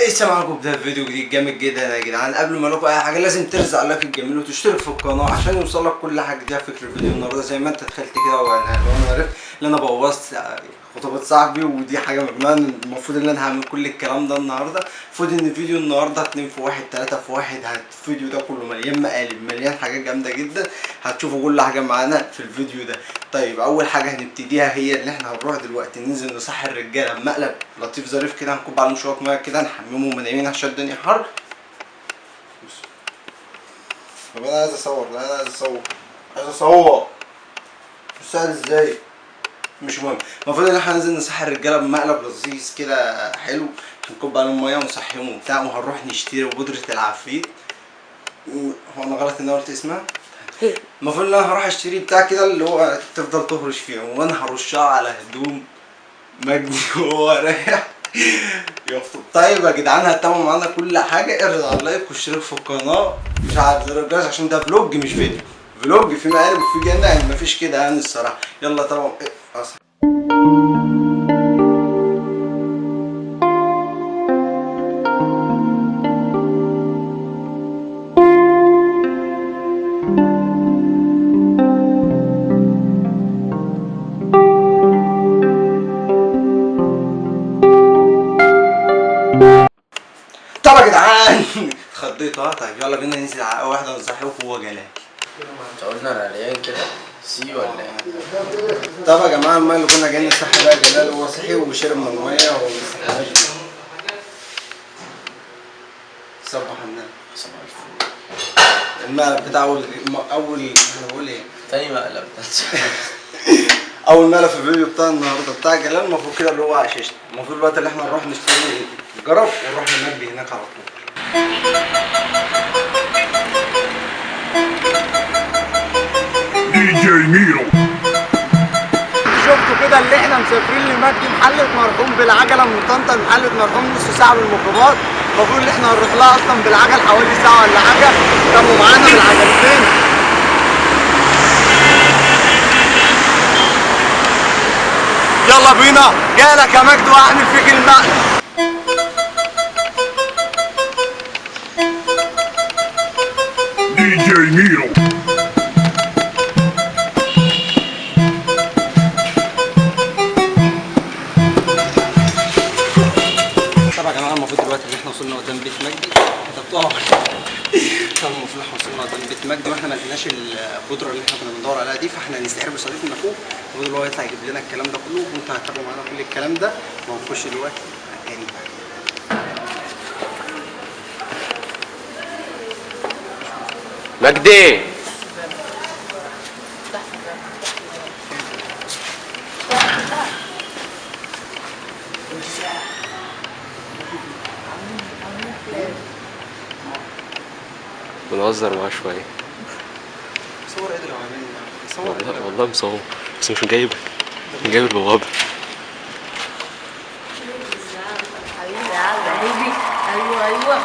السلام عليكم. بداية فيديو جديد جامد جدا يا جدعان. قبل ما لكم اي حاجه لازم ترزع لايك الجميل وتشترك في القناه عشان يوصلك كل حاجه جديده. فكره الفيديو النهارده زي ما انت دخلت كده وانا عرفت ان انا بوظت خطوبه صاحبي، ودي حاجه مجنونه. المفروض ان انا هعمل كل الكلام ده النهارده. المفروض ان فيديو النهارده 2 في 1 3 في 1. الفيديو ده كله مليان مقالب، مليان حاجات جامده جدا. هتشوفوا كل حاجه معانا في الفيديو ده. طيب اول حاجه هنبتديها هي ان احنا هنروح دلوقتي ننزل نصحي الرجاله بمقلب لطيف ظريف كده. هنكب عليهم شويه ميه كده نحممهم ونايمين عشان الدنيا حر. طب انا عايز اصور، عايز اصور مش سهل ازاي؟ مش مهم. المفروض ان احنا ننزل نصحي الرجاله بمقلب لذيذ كده حلو. هنكب عليهم ميه ونصحيهم وبتاع، وهنروح نشتري بودره العفريت. هو انا غلط ان انا قلت اسمها؟ المفروض ان انا هروح اشتري بتاع كده اللي هو تفضل تهرش فيها، وانا هرشها على هدوم مجدي وهو رايح يخطب. طيب يا جدعان هتتابعوا معانا كل حاجه. ارجع على اللايك واشترك في القناه، مش عارف زر الجرس عشان ده فلوج مش فيديو. فلوج في مقالب وفي جنة، يعني مفيش كده يعني الصراحه. يلا تابعوا. اصلا طب يا جدعان اتخضيت. طيب يلا بينا ننزل على اول واحده نصحيه وهو جلال. انت قلنا ريان كده سي ولا ايه؟ طب يا جماعه الميه اللي كنا جايين نصحي بقى جلال هو صحي وشرب من الميه وهو بيستحماش. صبح النبي. صباح الفل. المقلب بتاع اول انا بقول ايه؟ تاني مقلب. اول مقلب في الفيديو بتاع النهارده بتاع جلال. المفروض كده اللي هو عششنا. المفروض الوقت اللي احنا نروح نشتري جرب ونروح ننبي هناك على طول. دي جي ميرو. شفتوا كده اللي احنا مسافرين لمجدي محلة مرحوم بالعجله من طنطا لمحلة مرحوم نص ساعه بالميكروباص. المفروض ان احنا هنروح لها اصلا بالعجل حوالي ساعه ولا حاجه. كانوا معانا بالعجلتين. يلا بينا جايلك يا مجدي واعمل فيك المقلب. دي جي ميرو. طبعا يا جماعه المفروض دلوقتي ان احنا وصلنا قدام بيت مجدي. طبعا المفروض احنا وصلنا قدام بيت مجدي واحنا ما لقيناش البودره اللي احنا كنا بندور عليها دي، فاحنا هنستعير بصديق من اخوه. المفروض اللي هو يطلع يجيب لنا الكلام ده كله، وانتوا هتتابعوا معانا كل الكلام ده وهنخش دلوقتي تاني. مجدي بنهزر معاه شوية. صور ايه لو عاملين؟ والله مصور بس مش جايب البوابة. حبيبي ايوه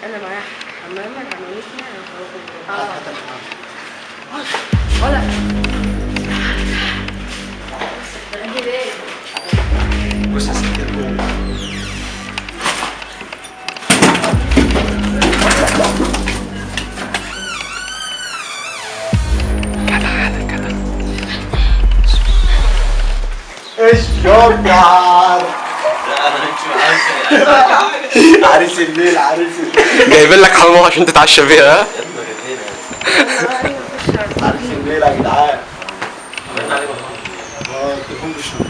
انا معايا حمامه حمامتنا ولا بص يا ستي الشجر عريس الليل جايبين لك حمامة عشان تتعشى بيها. ها؟ عريس الليل يا جدعان. التليفون بيشرب.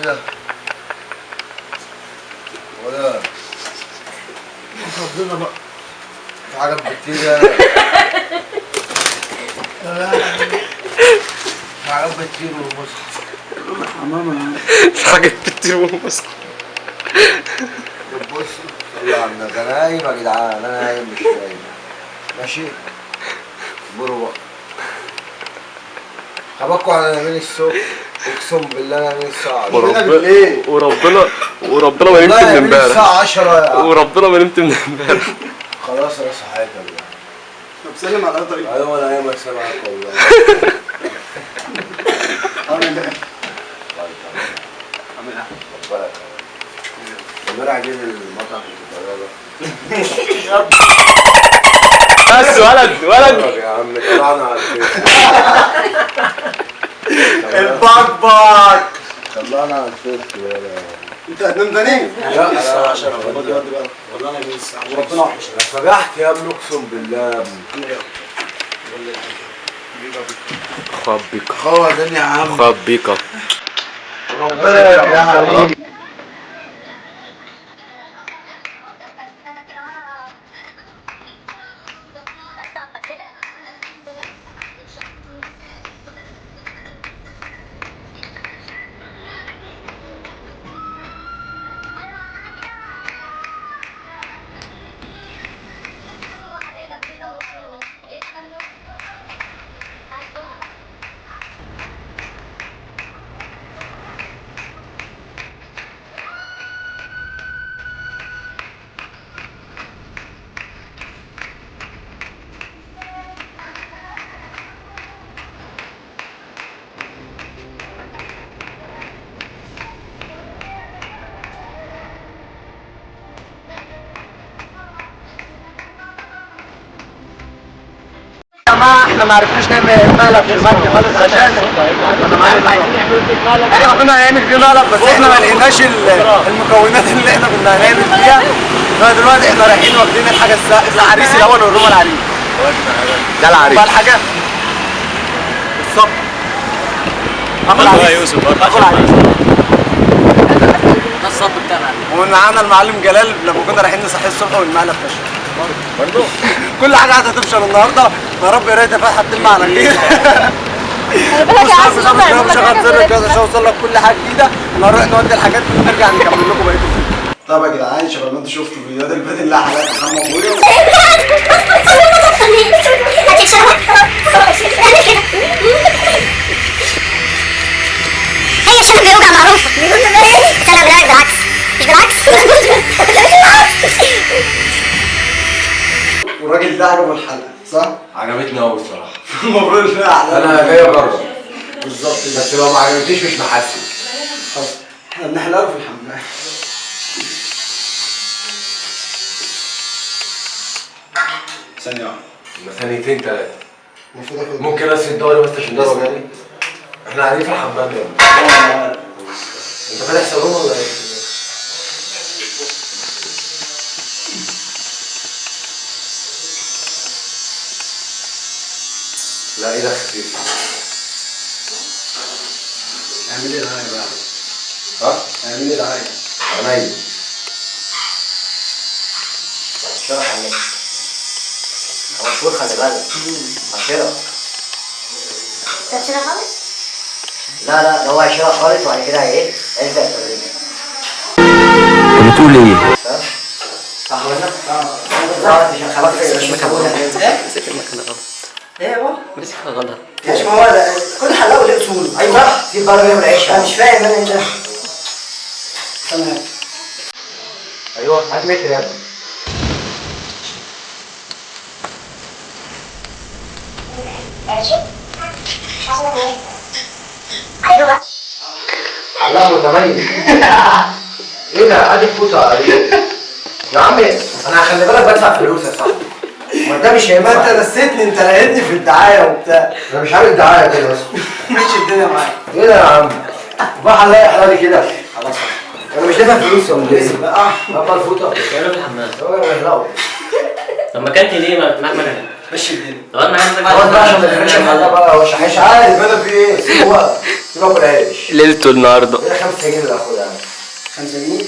ايه ده؟ ولا ربنا بقى في حاجات بكتير في حاجات بكتير والمصحف في حاجات كتير ومصر. بص صلي على النبي. انا نايم يا جدعان، انا نايم مش نايم ماشي. اصبروا بقى. خبطكوا على يمين السوق اقسم بالله انا يمين الساعة 10 وربنا ما نمت من امبارح. الساعة 10 وربنا ما نمت من امبارح. خلاص انا صحيت يا جدعان. طب سلم على طيب. ايوه انا نايم سامعك والله. عامل ايه؟ عامل ايه؟ بالك امبارح جيت المطعم بس ولد يا عم طلعنا على الفيس. الباك طلعنا على الفيس يا انت هتنام تاني؟ لا الساعة 10 والله انا جاي الساعه وربنا وحش. فجحت يا ابني اقسم بالله يا ابني. خبيك خد يا عم خبيك ربنا يا عم. احنا ما عرفناش نعمل مقلب في المركب خالص عشان احنا كنا هنعمل فيه مقلب بس احنا ما لقيناش المكونات اللي احنا كنا هنعمل فيها. فدلوقتي احنا رايحين واخدين الحاجه العريس الاول ونروح العريس. ده العريس بقى الحاجه بالظبط. اخو العريس اخو العريس ده الصب بتاعنا. ومعانا المعلم جلال لما كنا رايحين نصحيه الصبح والمقلب فشل برضه. كل حاجه هتفشل النهارده. يا رب يا ريت فتحت المعنى كده. مش هوصل لك كل حاجه جديده. نروح نودي الحاجات دي ونرجع نكمل لكم بقيه الفيديو. طب يا جدعان شباب انتوا شفتوا فيديوهات البيت اللي حلقات محمد ابويا. هي عشان بيوجع معروفه. انا بالعكس مش بالعكس. والراجل ده عجبه الحلقه صح؟ عجبتني قوي الصراحه. المفروض انا جاي اجرب بالظبط بس لو ما عجبتنيش مش محسن. خلاص احنا بنحلقه في الحمام. ثانية واحدة. ثانيتين ثلاثة. المفروض اخد ممكن بس الدوري بس عشان ده يعني. احنا قاعدين في الحمام يا ابني. انت فاتح صالون ولا ايه؟ لا ايه ده خفيف. اعمل ايه دعاية بقى؟ ها؟ اعمل ايه دعاية؟ عينيا. شرح النت هو مشهور خلي بالك عشرة. تبشرة خالص؟ لا ده هو عشرة خالص وبعد كده ايه هيبدأ يفرجني. انت بتقول ايه؟ صح ولا؟ اه مش خلاص مش مكملة. مسك المكنة غلط. ايه يا بابا؟ مسكها غلط. مش ما هو كل حلاوة له اصول. ايوه صح في بره منه العيش. انا مش فاهم انا ايه ده. تمام. ايوه هات متر يا ابني. ماشي؟ حصلك ايه؟ ايوه بقى. حلاق متميز. ايه ده؟ ادي فوطة يا عم انا خلي بالك بدفع فلوس يا صاحبي. ما ده مش هينفع. ما انت نسيتني انت لقيتني في الدعاية وبتاع. انا مش عامل دعاية كده بس. ماشي الدنيا معاك. ايه ده يا عم؟ بقى حلاق حلالي كده. خلاص انا مش دافع فلوس ولا ايه؟ بقى بقى الفوطة. كانوا في الحمام. هو يحلقوا. طب ما كانت ليه معاك مكنه؟ مشي الدنيا. طب انا عايزك خلاص بقى عشان ما تفرقش الحلاق بقى هو مش عارف انا في ايه سيبه بقى سيبه اكل عيش ليلته النهارده. ايه 5 جنيه اللي هاخدها 5 جنيه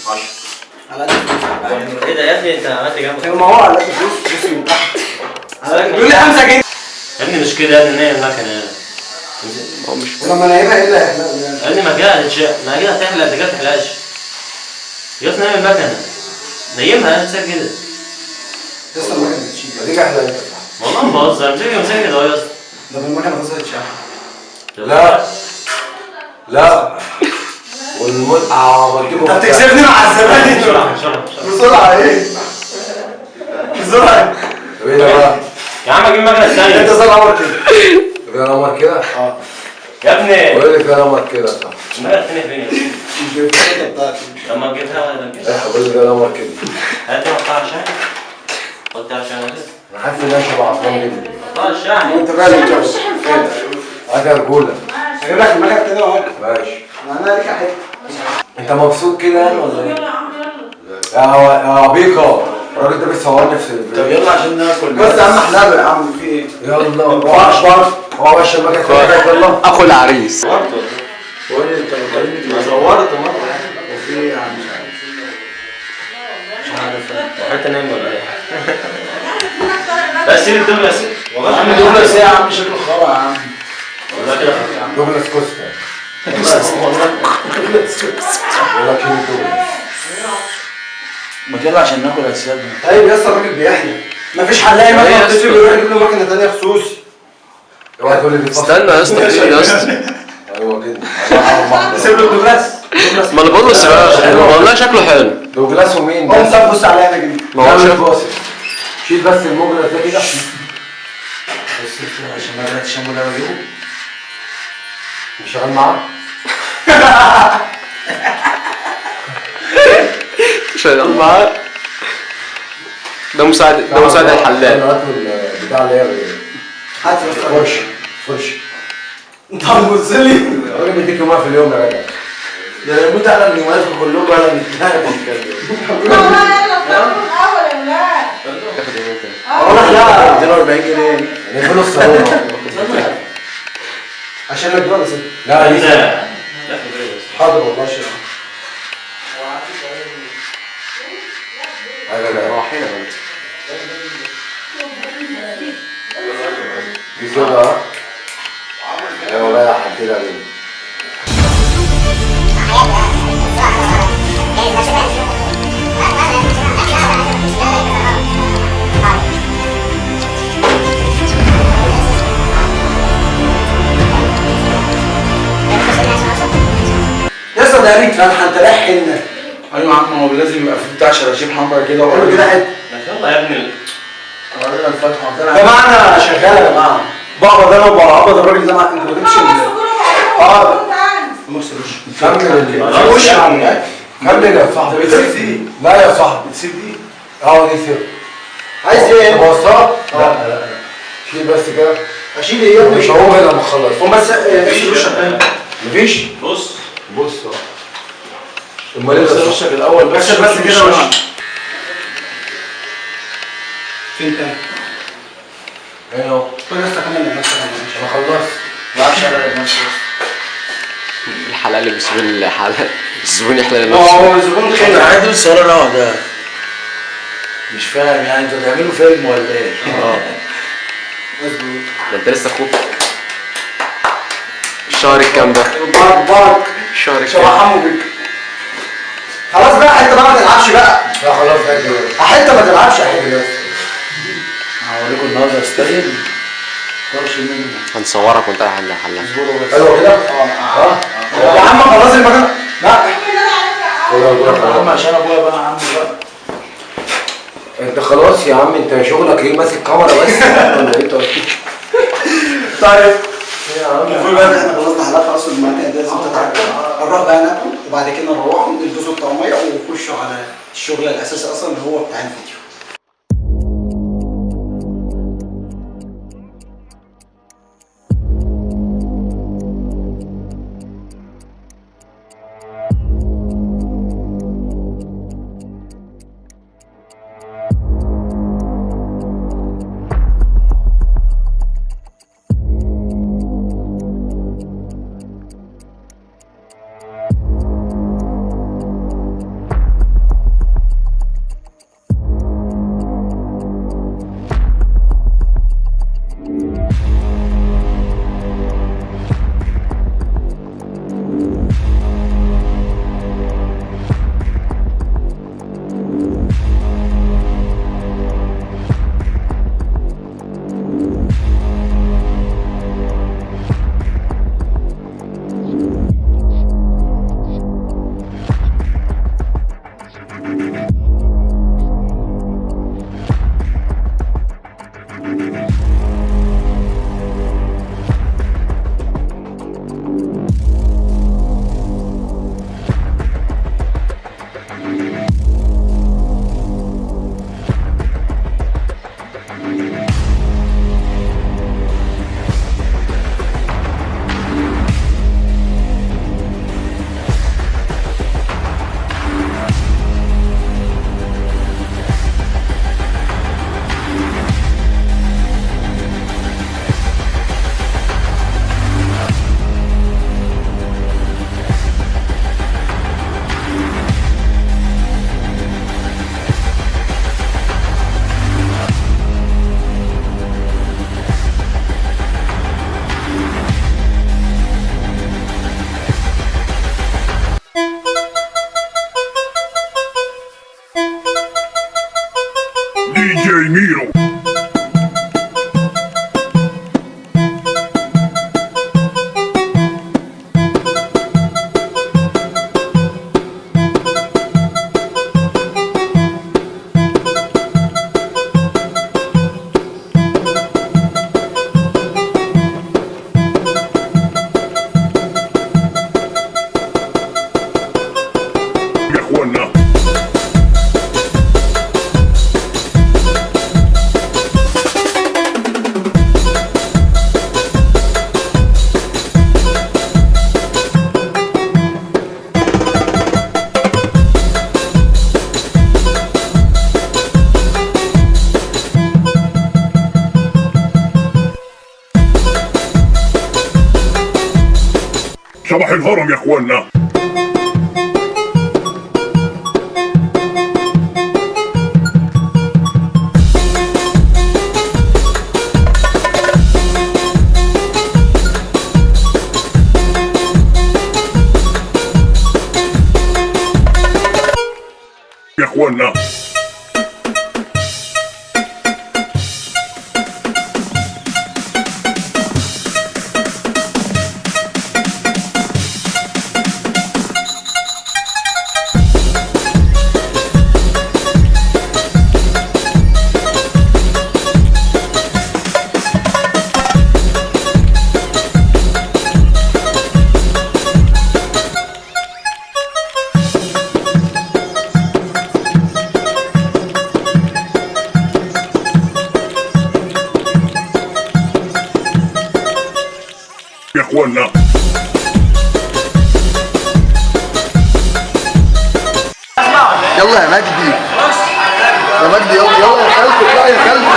10 على قد الفلوس. ايه ده يا ابني انت عملت جنبك؟ ما هو على قد الفلوس فلوس من تحت. بيقول لي 5 جنيه. يا ابني مش كده يا ابني، نايم المكنه. هو مش ولما نايمها ايه اللي هيحلقوا يعني؟ يا ابني ما كده هتشق، ما كده هتحلق، انت كده ما تحلقش. يا اسطى نايم المكنه، نيمها انت كده. لسه المكنه بتشيل. ما تيجي احلى انت والله ما بهزر، مش كده مسكت اهو يا اسطى. ده المكنه فصلت شحن. لا لا والمتعة انت بتكسبني مع الزبائن. بسرعه. بسرعه ايه؟ بسرعه. طب ايه ده بقى؟ يا عم اجيب المكنه الثانيه. انت زي القمر كده. فيها نمر كده؟ يا ابني وايه اللي فيها نمر كده صح؟ المكنه الثانيه فين يا اسطى؟ مش الفكره بتاعتي. لما تجيبها ولا كده؟ ايه اللي فيها نمر كده؟ هات دي وقطع الشحن. حط على الشحن كده. انا حاسس ان انا شبه عصام جدا قطع الشحن. انت بقى اللي بتجاوب. حاجة رجولة هجيب لك المكنه التانيه اهو. ماشي انا ليك حته. انت مبسوط كده يعني ولا ايه؟ يا عبيقة الراجل ده بيصورني في طب يلا عشان ناكل. بس يا عم احلى يا عم في ايه؟ يلا هو ماشي المكنة كده يلا اخو العريس. قول لي انت ما صورت مره. وفي ايه يا عم مش عارف. حتى نايم ولا ايه؟ بس سيب الدبلة سيب. يا عم دول ايه يا عم شكله خرا يا عم. والله كده دوغلاس كوستا يلا كيلو دوغلاس ما يلا عشان ناكل يا سيادنا. طيب يا اسطى الراجل بيحيى. مفيش حلاق مكنه بتشتري بيروح يجيب له مكنه ثانيه خصوصي. اوعى تقول لي دي فصل استنى يا اسطى كتير يا اسطى. ايوه كده سيب له الدبلاس. ما انا بقول له سيبها والله شكله حلو. دوغلاس ومين قوم طب بص عليا انا كده. ما هو شكله باصص شيل بس الموجلاس ده كده بص عشان ما بدأت الشامبو ده بجيبه. مش شغال معاه شغال معاه. ده مساعد الحلاق. بتاع اللي هي هات فرش فرش انت هتبص لي. الراجل بيديك يومين في اليوم يا جدع ده يموت على من يوماتكم كلكم ولا من والله لا 240 جنيه. نقفلوا الصالون عشان لك ولا ست. لا لسه حاضر والله شيء. حاجه ده راحين دي كده ايوه بقى حطيتها ليه يا اسطى ده ريت فتحه انت رايح حنه. ايوه يا عم هو لازم يبقى في بتاع شراشيب حمرا كده ولا كده حته. يلا يا ابني. ورينا الفتحه يا جماعه انا شغال يا جماعه. بقبض انا وبقبض الراجل ده انت ما جبتش كمل وش يا عم كمل يا صاحبي بتسيب دي. لا يا صاحبي بتسيب دي. دي سيب عايز ايه؟ توصلها؟ لا شيل بس كده اشيل ايه يا ابني؟ مش هو هنا لما اخلص قوم بس ايش وشك مفيش بص بص امال ايه بس وشك الاول بس كده وشك. فين تاني؟ هنا اهو كل الناس تكمل لنفسك انا خلصت ما بعرفش اعمل نفسي. الحلال اللي بيسيب الحلال الزبون يحلل هو نفسه. الزبون خير خير. عادي السيارة نوع ده مش فاهم يعني انتوا بتعملوا فيلم ولا ايه؟ ده انت لسه اخوك. الشهر الكام ده؟ بارك الشهر شبه الكام؟ حمو بيك. خلاص بقى حته بقى ما تلعبش بقى. لا خلاص ده كده حته ما تلعبش حته. هوريكم النهارده ستايل طرش منه هنصورك وانت رايح عند الحلاق. ايوه كده يا عم خلاص المكان. لا يا عم عشان ابويا بقى عمي بقى انت خلاص يا عم انت شغلك ايه ماسك كاميرا بس ولا ايه طيب المفروض بقى ان احنا خلصنا حلقه خلاص المكان ده لازم تتعدى. نروح بقى ناكل وبعد كده نروحوا نلبسوا الطعميه ونخشوا على الشغل الاساسي اصلا اللي هو بتاع الفيديو. صباح الهرم يا اخوانا. يا اخوانا يا اخوانا يلا يا مجدي، يا مجدي يلا يلا يا خالتي، اطلع يا خالتي،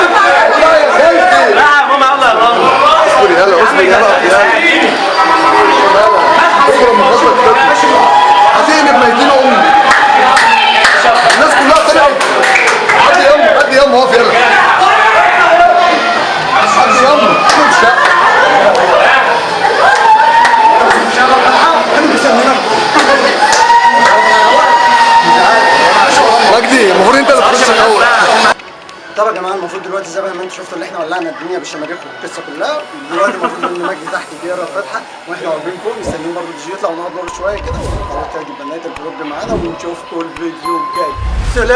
اطلع يا خالتي. لا يا ماما يلا يا ماما. اصبري يلا، اصبري يلا اخرج من فضلك كده. هتقلب ميتين امي. الناس كلها طلعت. عدي يما، عدي يما، اقف يلا. عدي يما، شوف الشقة. مجدي المفروض انت اللي تخش الاول. طب يا جماعه المفروض دلوقتي زي ما انتم شفتوا اللي احنا ولعنا الدنيا بالشماريخ والقصه كلها. دلوقتي المفروض ان مجدي تحت بيقرا الفاتحه واحنا واقفين فوق مستنيين برضه الدي جي يطلع ونقعد نقرا شويه كده، وخلاص كده يبقى نهايه الفلوج معانا ونشوفكم الفيديو الجاي. سلام.